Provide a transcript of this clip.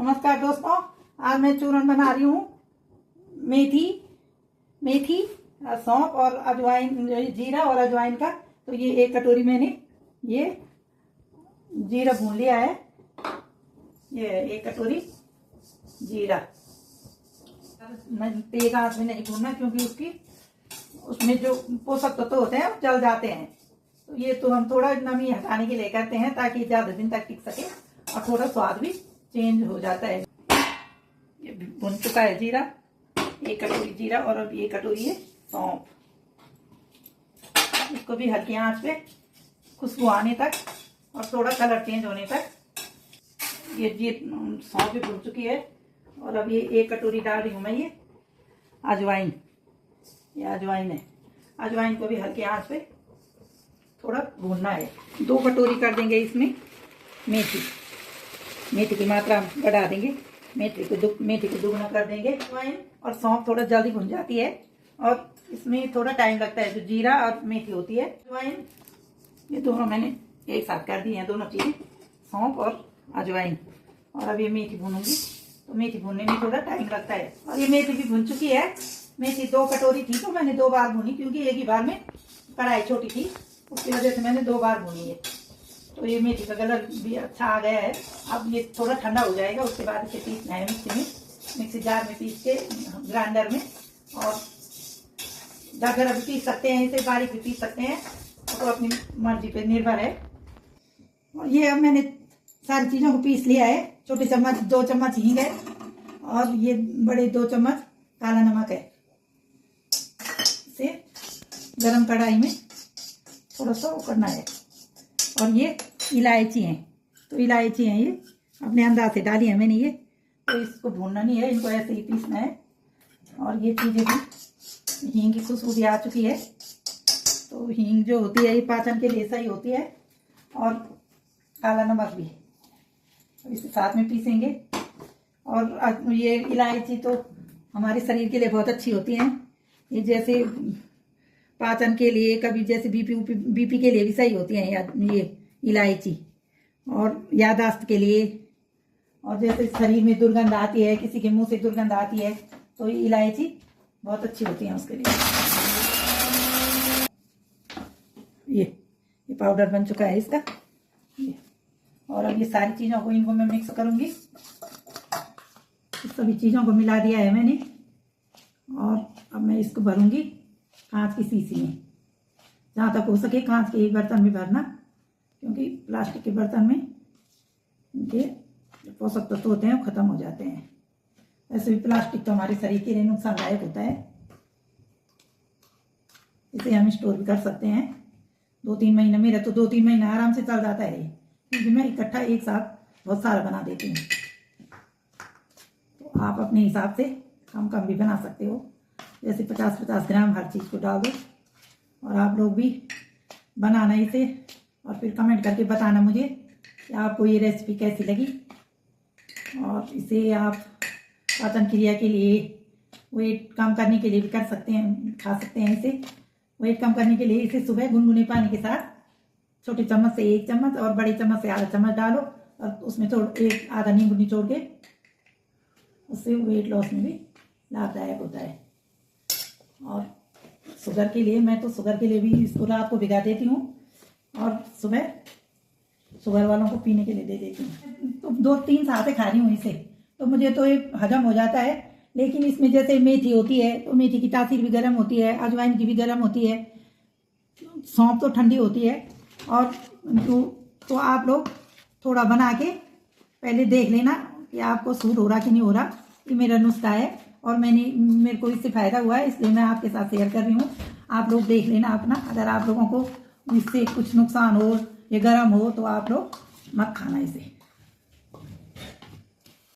नमस्कार दोस्तों, आज मैं चूरन बना रही हूँ। मेथी सौंफ और अजवाइन, जीरा और अजवाइन का। तो ये एक कटोरी मैंने ये जीरा भून लिया है। ये एक कटोरी जीरा तेज आंच में नहीं भूनना, क्योंकि उसमें जो पोषक तत्व होते हैं वो जल जाते हैं। तो ये तो हम थोड़ा नमी हटाने के लिए करते हैं ताकि ज्यादा दिन तक टिक सके और थोड़ा स्वाद भी चेंज हो जाता है। ये भुन चुका है जीरा, एक कटोरी जीरा और अब एक कटोरी है सौंफ। इसको भी हल्की आंच पे खुशबू आने तक और थोड़ा कलर चेंज होने तक ये सौंफ भी भुन चुकी है। और अब ये एक कटोरी डाल रही हूँ मैं ये अजवाइन। ये अजवाइन है, अजवाइन को भी हल्की आंच पे थोड़ा भूनना है। 2 कटोरी कर देंगे इसमें मेथी की मात्रा बढ़ा देंगे, मेथी को दुगना कर देंगे। अजवाइन और सौंफ थोड़ा जल्दी भुन जाती है और इसमें थोड़ा टाइम लगता है। जो जीरा और मेथी होती है, अजवाइन, ये दोनों मैंने एक साथ कर दी हैं, दोनों चीजें, सौंफ और अजवाइन। और अब ये मेथी भूनूंगी, तो मेथी भूनने में थोड़ा टाइम लगता है। और ये मेथी भी भुन चुकी है। मेथी 2 कटोरी थी तो मैंने 2 बार भूनी, क्योंकि एक ही बार में कढ़ाई छोटी थी, उसकी वजह से मैंने 2 बार भूनी है। तो ये मेथी का कलर भी अच्छा आ गया है। अब ये थोड़ा ठंडा हो जाएगा, उसके बाद इसे पीसना है मिक्सी जार में पीस के, ग्राइंडर में। और जाकर अभी पीस सकते हैं, इसे बारीक भी पीस सकते हैं, तो अपनी मर्जी पे निर्भर है। और ये अब मैंने सारी चीज़ों को पीस लिया है। छोटे चम्मच 2 चम्मच हींग है और ये बड़े 2 चम्मच काला नमक है। इसे गरम कढ़ाई में थोड़ा सा करना है। और ये इलायची हैं, तो इलायची हैं ये अपने अंदाज से डाली है मैंने ये। तो इसको भूनना नहीं है, इनको ऐसे ही पीसना है। और ये चीज़ें भी, हींग की खुशबू भी आ चुकी है। तो हींग जो होती है ये पाचन के लिए सही होती है, और काला नमक भी इसे साथ में पीसेंगे। और ये इलायची तो हमारे शरीर के लिए बहुत अच्छी होती हैं। ये जैसे पाचन के लिए, कभी जैसे बीपी के लिए भी सही होती हैं ये इलायची। और याददाश्त के लिए, और जैसे शरीर में दुर्गंध आती है, किसी के मुंह से दुर्गंध आती है, तो ये इलायची बहुत अच्छी होती है उसके लिए। ये पाउडर बन चुका है इसका। और अब ये सारी चीज़ों को, इनको मैं मिक्स करूंगी। सभी चीज़ों को मिला दिया है मैंने। और अब मैं इसको भरूंगी कांच की शीशी में। जहाँ तक हो सके कांच के एक बर्तन में भरना, क्योंकि प्लास्टिक के बर्तन में इनके पोषक तत्व होते हैं वो खत्म हो जाते हैं। वैसे भी प्लास्टिक तो हमारे शरीर के लिए नुकसानदायक होता है। इसे हम स्टोर भी कर सकते हैं 2-3 महीने। मेरा तो 2-3 महीने आराम से चल जाता है, क्योंकि मैं इकट्ठा एक साथ बहुत सारा बना देती हूँ। तो आप अपने हिसाब से कम भी बना सकते हो, जैसे 50-50 ग्राम हर चीज़ को डाल दो। और आप लोग भी बनाना इसे, और फिर कमेंट करके बताना मुझे कि आपको ये रेसिपी कैसी लगी। और इसे आप पाचन क्रिया के लिए, वेट कम करने के लिए भी कर सकते हैं, खा सकते हैं इसे। वेट कम करने के लिए इसे सुबह गुनगुने पानी के साथ छोटे चम्मच से 1 चम्मच और बड़े चम्मच से आधा चम्मच डालो, और उसमें थोड़ा आधा नींबू निचोड़ के, उससे वेट लॉस में भी लाभदायक होता है। और शुगर के लिए, मैं तो शुगर के लिए भी इसको रात को भिगा देती हूँ और सुबह शुगर वालों को पीने के लिए दे देती हूँ। तो 2-3 साल खा रही हूँ इसे, तो मुझे तो ये हजम हो जाता है। लेकिन इसमें जैसे मेथी होती है, तो मेथी की तासीर भी गर्म होती है, अजवाइन की भी गर्म होती है, सौंफ तो ठंडी होती है। और तो आप लोग थोड़ा बना के पहले देख लेना कि आपको सूट हो रहा कि नहीं हो रहा। ये मेरा नुस्खा है और मेरे को इससे फ़ायदा हुआ है, इसलिए मैं आपके साथ शेयर कर रही हूँ। आप लोग देख लेना अपना। अगर आप लोगों को इससे कुछ नुकसान हो या गर्म हो तो आप लोग मत खाना इसे।